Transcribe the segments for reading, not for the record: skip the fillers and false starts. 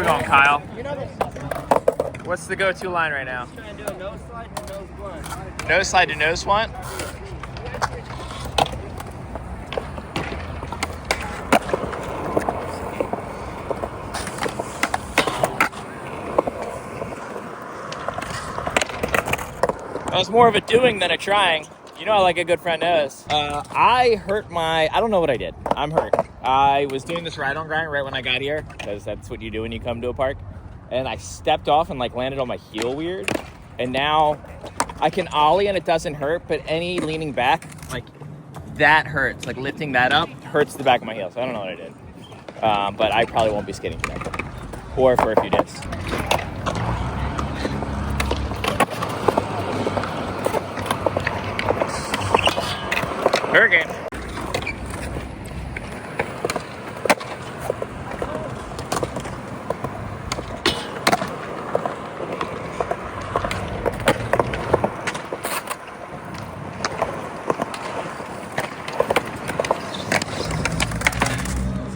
we going, Kyle? What's the go-to line right now? Trying to do a nose slide to nose blunt. Nose slide to nose blunt? That was more of a doing than a trying. You know I like a good front nose. I hurt I don't know what I did. I'm hurt. I was doing this ride on grind right when I got here, because that's what you do when you come to a park. And I stepped off and like landed on my heel weird. And now I can ollie and it doesn't hurt, but any leaning back, like that hurts. Like lifting that up hurts the back of my heel. So I don't know what I did. But I probably won't be skating today. Or for a few days. Corrigan.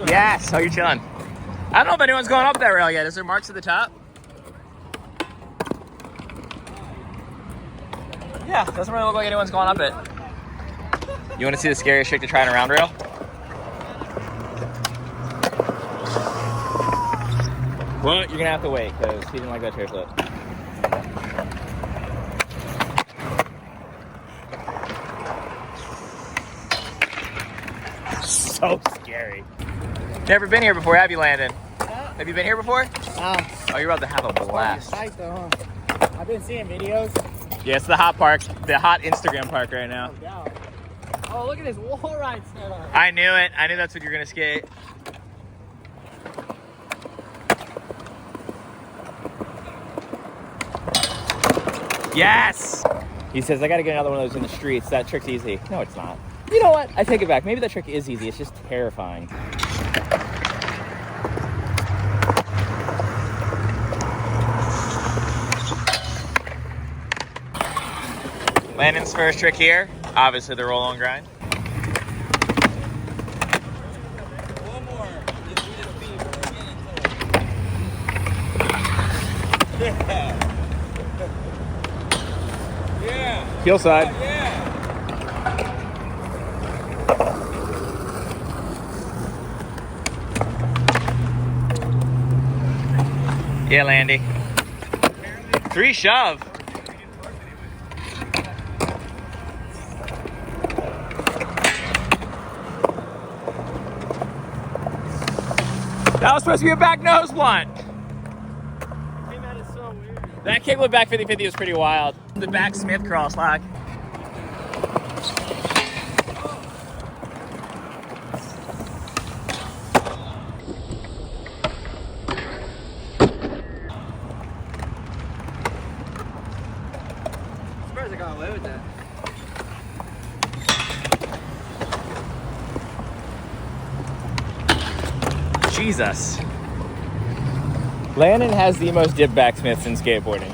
Yes, how you chilling? I don't know if anyone's going up that rail yet. Is there marks at the top? Yeah, doesn't really look like anyone's going up it. You want to see the scariest trick to try on a round rail? Well, you're going to have to wait because he didn't like that chair flip. So scary. Never been here before, have you, Landon? Yeah. Have you been here before? No. Oh, you're about to have a blast. Tight though, huh? I've been seeing videos. Yeah, it's the hot park, the hot Instagram park right now. Oh, look at this wall ride setup. I knew it. I knew that's what you're going to skate. Yes! He says, I got to get another one of those in the streets. That trick's easy. No, it's not. You know what? I take it back. Maybe that trick is easy. It's just terrifying. Landon's first trick here. Obviously the roll on grind. One more. Yeah. Heel side. Yeah. Yeah, Landy. 3 shove. That was supposed to be a back nose blunt. Hey, that is so weird. That kickflip back 50-50 was pretty wild. The back Smith cross lock. I'm surprised I got away with that. Jesus. Landon has the most dip backsmiths in skateboarding.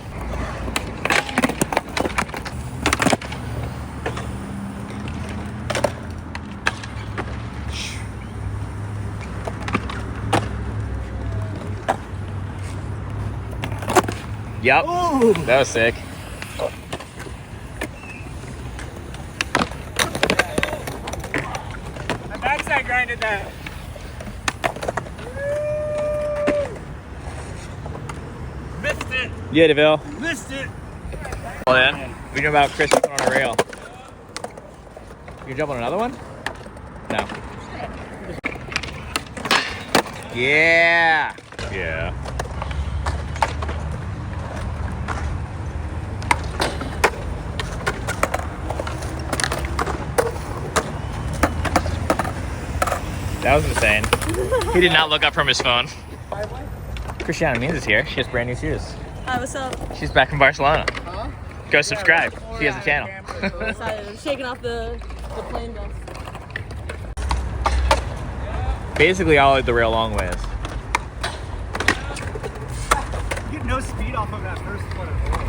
Yep. Ooh. That was sick. My backside grinded that. Missed it. Yeah, DeVille. Missed it. Well then, we know about Chris jumping on a rail. You can jump on another one? No. Yeah. Yeah. That was insane. He did not look up from his phone. Christiana Means is here. She has brand new shoes. Hi, what's up? She's back from Barcelona. Huh? Go subscribe. She has a channel. Excited. I'm shaking off the plane dust. Basically all of the rail long ways. You get no speed off of that first one at all.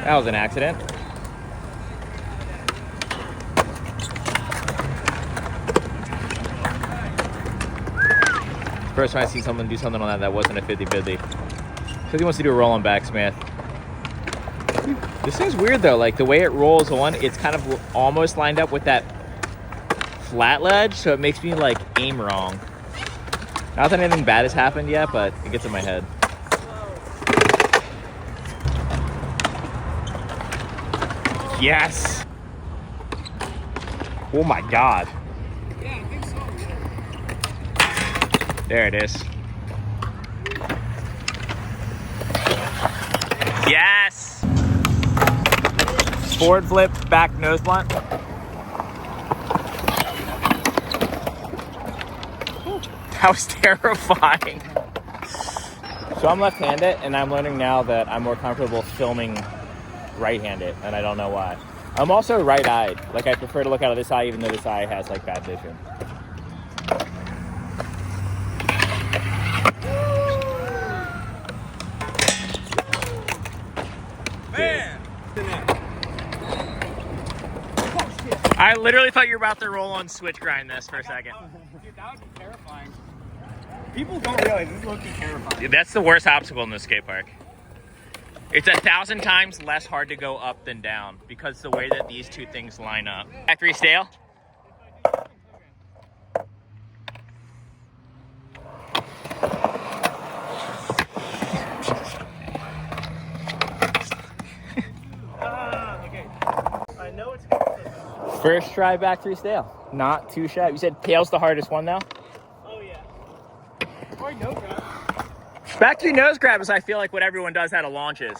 That was an accident. First time I seen someone do something on that wasn't a 50-50. Because he wants to do a roll on backsmith. This thing's weird though, like the way it rolls on, it's kind of almost lined up with that flat ledge, so it makes me like aim wrong. Not that anything bad has happened yet, but it gets in my head. Yes! Oh my God. Yeah, I think so. There it is. Yes! Forward flip, back nose blunt. That was terrifying. So I'm left-handed, and I'm learning now that I'm more comfortable filming right-handed, and I don't know why. I'm also right-eyed. Like, I prefer to look out of this eye, even though this eye has, like, bad vision. Man! I literally thought you were about to roll on switch grind this for a second. Dude, that would be terrifying. People don't realize this is looking terrifying. That's the worst obstacle in the skate park. It's 1,000 times less hard to go up than down because the way that these two things line up. Factory stale? Okay. I know it's First try back three stale. Not too shabby. You said tail's the hardest one though? Oh yeah. Or no grab. Back three nose grab is I feel like what everyone does out of launches.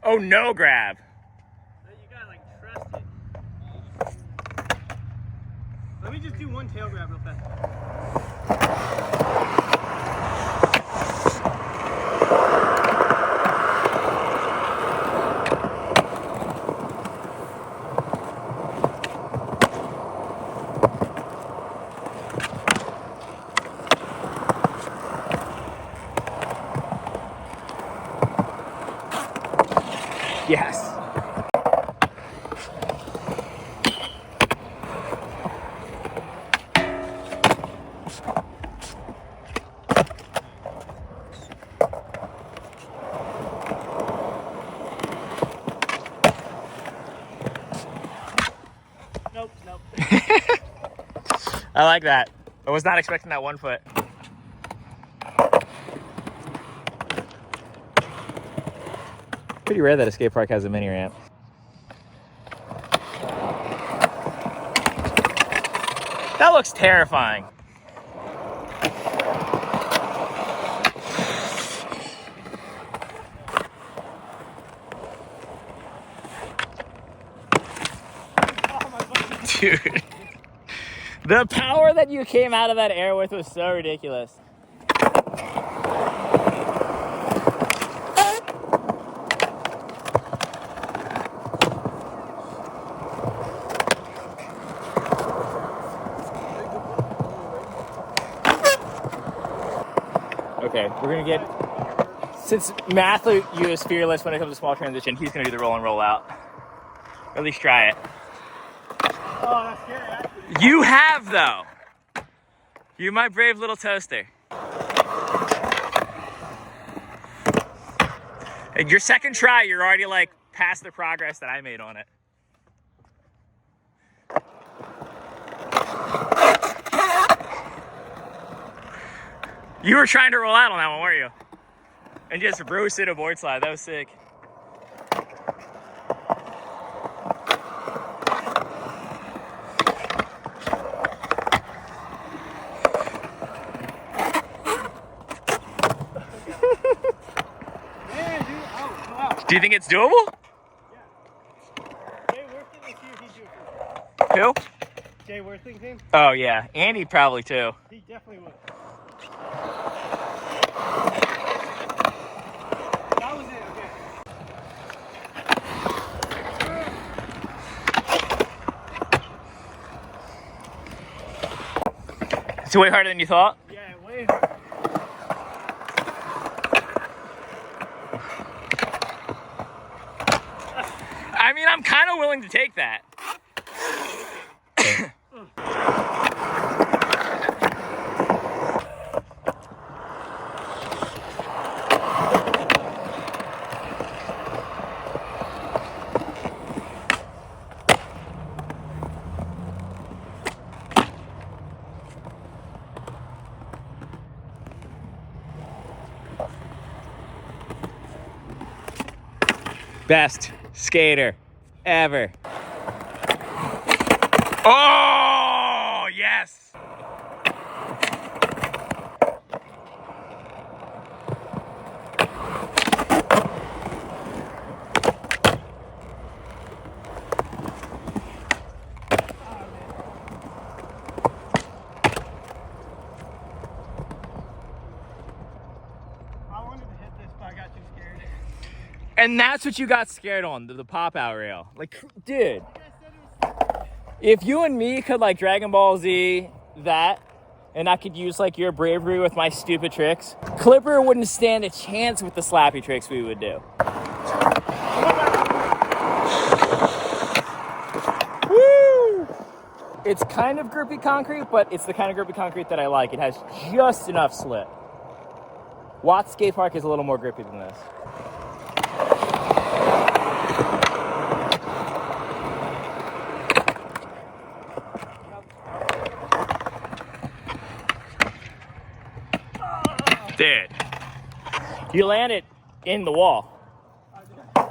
Oh, no grab. You gotta like trust it. Let me just do one tail grab real fast. Yes. Nope, nope. I like that. I was not expecting that 1 foot. Pretty rare that a skate park has a mini ramp. That looks terrifying. Dude. The power that you came out of that air with was so ridiculous. Okay, we're gonna get, since Matthew is fearless when it comes to small transition, he's gonna do the roll and roll out. Or at least try it. Oh, that's scary, actually. You have though. You're my brave little toaster. And your second try, you're already like past the progress that I made on it. You were trying to roll out on that one, weren't you? And just roasted a board slide. That was sick. Man, dude. Oh, wow. Do you think it's doable? Jay Worthing, let's see if he do it. Who? Jay Worthing team? Oh yeah, Andy probably too. He definitely would. That was it, okay. It's way harder than you thought. Yeah, way hard. I mean, I'm kind of willing to take that. Best skater ever. Oh, yes. I wanted to hit this, but I got too scared. And that's what you got scared on, the pop-out rail. Like, dude, if you and me could, like, Dragon Ball Z that, and I could use, like, your bravery with my stupid tricks, Clipper wouldn't stand a chance with the slappy tricks we would do. Woo! It's kind of grippy concrete, but it's the kind of grippy concrete that I like. It has just enough slip. Watts Skatepark is a little more grippy than this. Dude, you landed in the wall.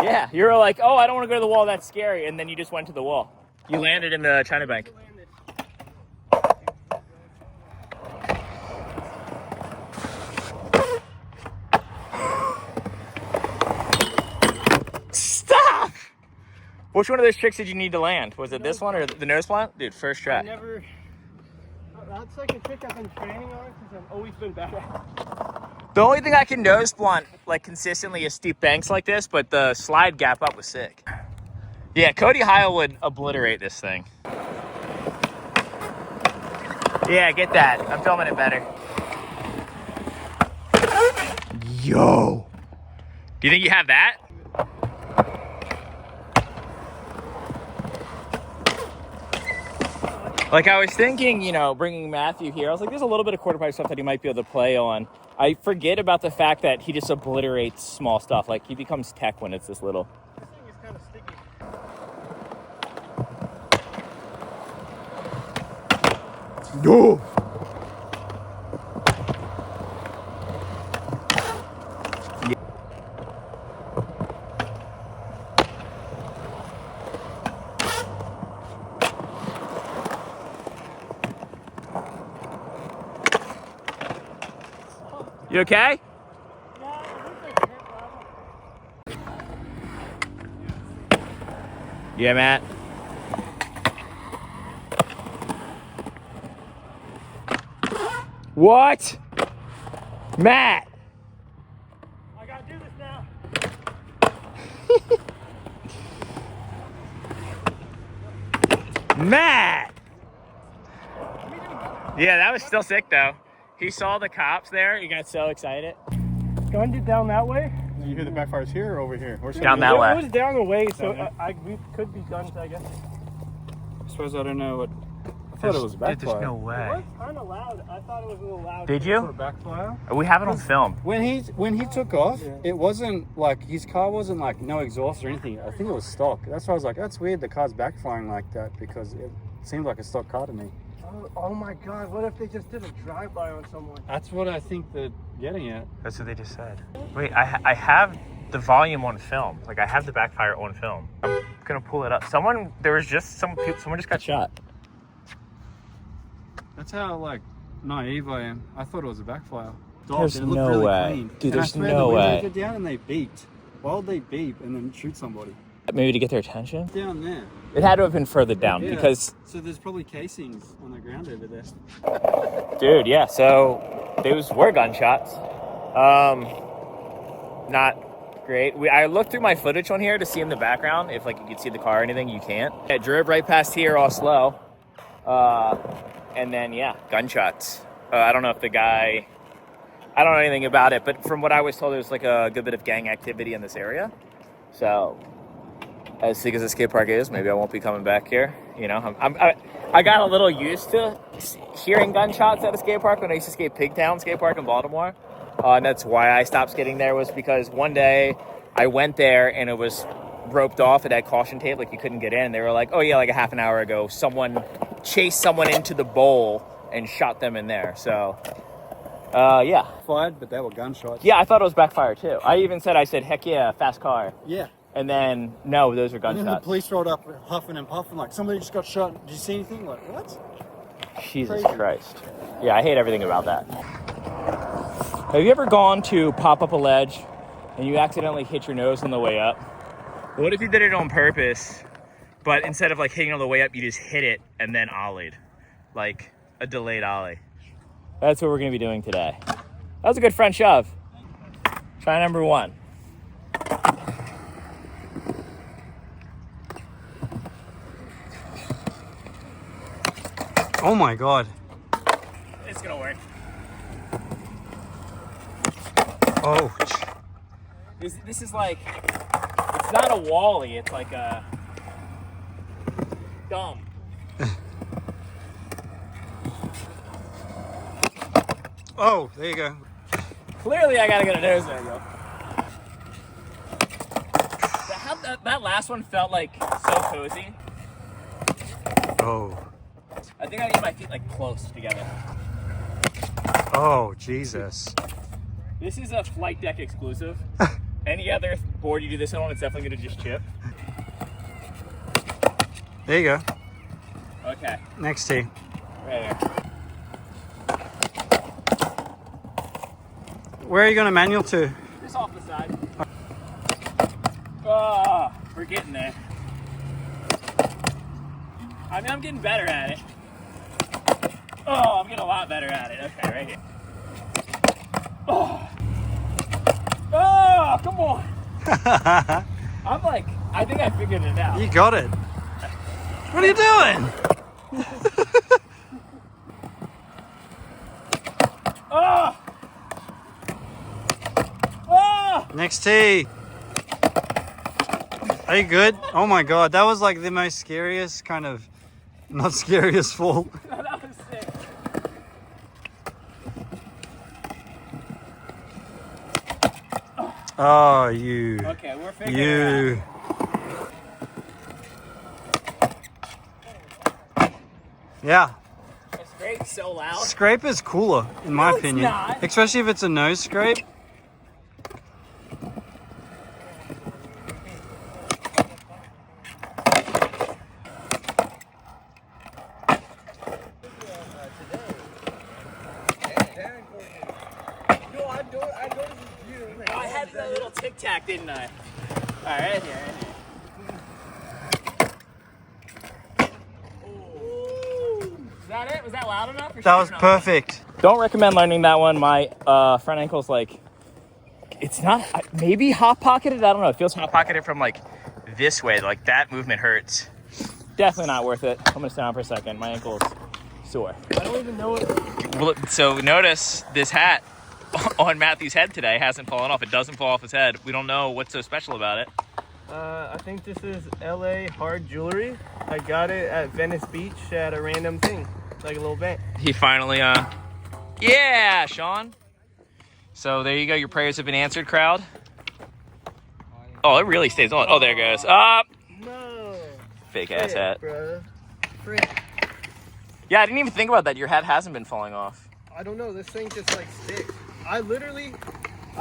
Yeah, you were like, oh, I don't want to go to the wall, that's scary, and then you just went to the wall. You landed in the China Bank. Stop! Which one of those tricks did you need to land? Was it this one or the nose plant? Dude, first try. That's like a trick I've been training on because I've always been bad at. The only thing I can nose blunt like consistently is steep banks like this, but the slide gap up was sick. Yeah, Cody Heil would obliterate this thing. Yeah, get that. I'm filming it better. Yo. Do you think you have that? Like, I was thinking, you know, bringing Matthew here. I was like, there's a little bit of quarter pipe stuff that he might be able to play on. I forget about the fact that he just obliterates small stuff. Like, he becomes tech when it's this little. This thing is kind of sticky. No. You okay? Yeah, Matt. What? Matt! I gotta do this now. Matt! Yeah, that was still sick though. He saw the cops there. He got so excited. Gunned it down that way. Did you hear the backfires here or over here? Down that way. It was down the way, so we could be gunned, I guess. I suppose I don't know what. I thought it was a backfire. Dude, there's no It way. was kind of loud. I thought it was a little loud. Did For you? a backfire? We have it on film. When he took off, it wasn't like his car wasn't like no exhaust or anything. I think it was stock. That's why I was like, that's weird. The car's backfiring like that because it seemed like a stock car to me. Oh my God! What if they just did a drive-by on someone? That's what I think they're getting at. That's what they just said. Wait, I have the volume on film. Like, I have the backfire on film. I'm gonna pull it up. Someone just got shot. That's how like naive I am. I thought it was a backfire. There's It looked no really way. clean. Dude, And I there's swear no the windows way. were down and they beeped. Why would they beep and then shoot somebody? Maybe to get their attention? Down there. It had to have been further down Yeah. because, So there's probably casings on the ground over there. dude, yeah, so those were gunshots. Not great. I looked through my footage on here to see in the background if like you could see the car or anything. You can't. I drove right past here all slow. And then, yeah, gunshots. I don't know if the guy, I don't know anything about it, but from what I was told, there was like a good bit of gang activity in this area. So, as sick as the skate park is, maybe I won't be coming back here. You know, I got a little used to hearing gunshots at a skate park when I used to skate Pigtown Skate Park in Baltimore. And that's why I stopped skating there, was because one day I went there and it was roped off. It had caution tape, like you couldn't get in. They were like, oh yeah, like a half an hour ago, someone chased someone into the bowl and shot them in there. So, yeah. Fired, but they were gunshots. Yeah, I thought it was backfire too. I said, heck yeah, fast car. Yeah. And then, no, those were And then the gunshots. police rolled up huffing and puffing like, somebody just got shot. Did you see anything? Like, what? Jesus Crazy. Christ. Yeah, I hate everything about that. Have you ever gone to pop up a ledge and you accidentally hit your nose on the way up? What if you did it on purpose, but instead of like hitting on the way up, you just hit it and then ollied? Like a delayed ollie. That's what we're gonna be doing today. That was a good front shove. Try number 1. Oh my God. It's gonna work. Oh. This is like, it's not a wally, it's like a dumb. Oh, there you go. Clearly I gotta get a nose there, yo. That last one felt like so cozy. Oh. I think I need my feet like close together. Oh, Jesus. This is a flight deck exclusive. Any other board you do this on, it's definitely gonna just chip. There you go. Okay, Next tee. right here. Where are you going to manual to? Just off the side. Oh, we're getting there. I mean, I'm getting better at it. Oh, I'm getting a lot better at it. Okay, right here. Oh, oh, come on. I'm like, I think I figured it out. You got it. What are you doing? Oh! Oh! Next tee. Are you good? Oh my God, that was like the most scariest kind of, not scariest fall. That was sick. Oh, you. Okay, we're figuring it out. Yeah. The scrape's so loud. Scrape is cooler, in my it's opinion. not. Especially if it's a nose scrape. I had that little tic tac, didn't I? All right, here. Is that it? Was that loud enough? That was perfect. Don't recommend learning that one. My front ankle's like, it's not, maybe hot pocketed. I don't know. It feels hot pocketed from like this way. Like that movement hurts. Definitely not worth it. I'm gonna sit down for a second. My ankle's sore. I don't even know what. Well, so notice this hat on Matthew's head today hasn't fallen off. It doesn't fall off his head. We don't know what's so special about it. I think this is LA hard jewelry. I got it at Venice Beach at a random thing, like a little bank. He finally, yeah, Sean. So there you go. Your prayers have been answered, crowd. Oh, it really stays on. Oh, there it goes. Up. No. Fake ass hat. Bro. Frick. Yeah, I didn't even think about that. Your hat hasn't been falling off. I don't know. This thing just like sticks. I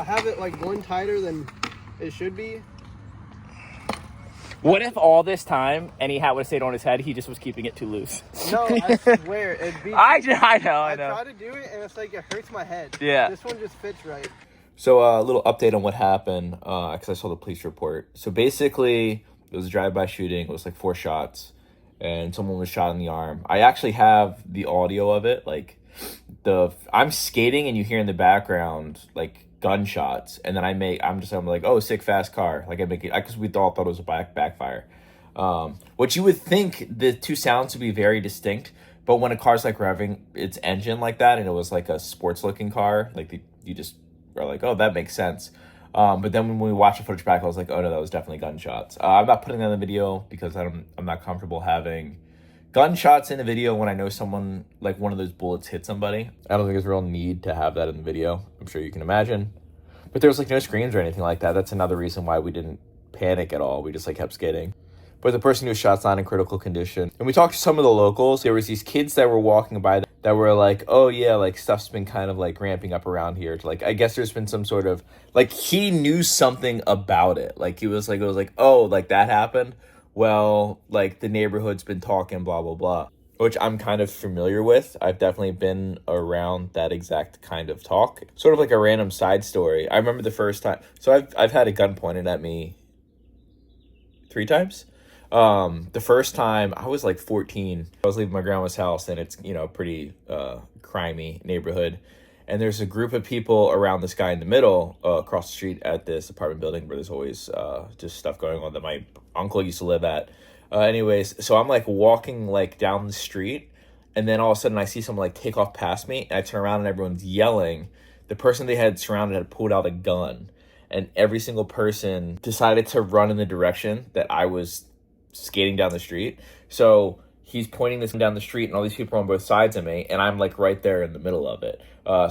have it like one tighter than it should be. What if all this time any hat would have stayed on his head, he just was keeping it too loose? No, I swear it'd be. I know. I try to do it and it's like it hurts my head. Yeah. This one just fits right. So a little update on what happened, because I saw the police report. So basically, it was a drive-by shooting. It was like 4 shots, and someone was shot in the arm. I actually have the audio of it. Like, I'm skating, and you hear in the background like gunshots, and then I'm like, oh, sick fast car. Like I make it because we all thought it was a backfire. What you would think the two sounds would be very distinct, but when a car's like revving its engine like that, and it was like a sports looking car, like you just are like, oh, that makes sense. But then when we watched the footage back, I was like, oh no, that was definitely gunshots. I'm not putting that in the video because I'm not comfortable having gunshots in the video when I know someone, like one of those bullets hit somebody. I don't think there's a real need to have that in the video. I'm sure you can imagine. But there was like no screams or anything like that. That's another reason why we didn't panic at all. We just like kept skating. But the person who was shot's not in critical condition. And we talked to some of the locals. There was these kids that were walking by that were like, oh yeah, like stuff's been kind of like ramping up around here. Like I guess there's been some sort of like he knew something about it. Like he was like, it was like, oh, like that happened. Well, like the neighborhood's been talking, blah blah blah, which I'm kind of familiar with. I've definitely been around that exact kind of talk. Sort of like a random side story. I remember the first time. So I've had a gun pointed at me 3 times. The first time I was like 14. I was leaving my grandma's house, and it's, you know, pretty crimey neighborhood. And there's a group of people around this guy in the middle, across the street at this apartment building where there's always just stuff going on that my uncle used to live at. Anyways, so I'm like walking like down the street, and then all of a sudden I see someone like take off past me, and I turn around and everyone's yelling. The person they had surrounded had pulled out a gun, and every single person decided to run in the direction that I was skating down the street. So he's pointing this down the street, and all these people are on both sides of me, and I'm like right there in the middle of it.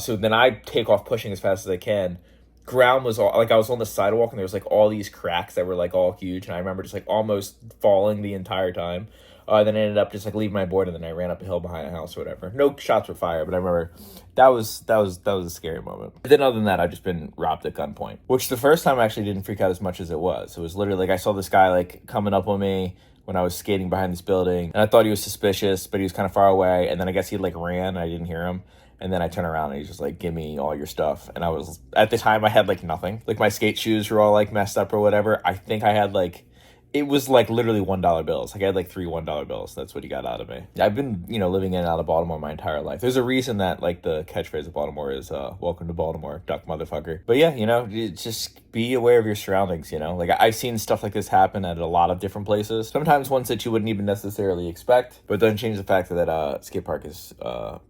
So then I take off pushing as fast as I can. Ground was all like, I was on the sidewalk, and there was like all these cracks that were like all huge, and I remember just like almost falling the entire time. Then I ended up just like leaving my board, and then I ran up a hill behind a house or whatever. No shots were fired, but I remember that was a scary moment. But then other than that, I've just been robbed at gunpoint, which the first time I actually didn't freak out as much as it was. It was literally like I saw this guy like coming up on me when I was skating behind this building, and I thought he was suspicious, but he was kind of far away. And then I guess he like ran, and I didn't hear him. And then I turn around, and he's just like, give me all your stuff. And I was, at the time I had like nothing. Like my skate shoes were all like messed up or whatever. I think I had like, it was like literally $1 bills. Like I had like 3 $1 bills. That's what he got out of me. I've been, you know, living in and out of Baltimore my entire life. There's a reason that like the catchphrase of Baltimore is welcome to Baltimore, duck motherfucker. But yeah, you know, just be aware of your surroundings, you know. Like I've seen stuff like this happen at a lot of different places. Sometimes ones that you wouldn't even necessarily expect. But it doesn't change the fact that Skatepark is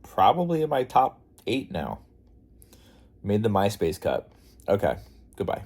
probably in my top 8 now. Made the MySpace cut. Okay, goodbye.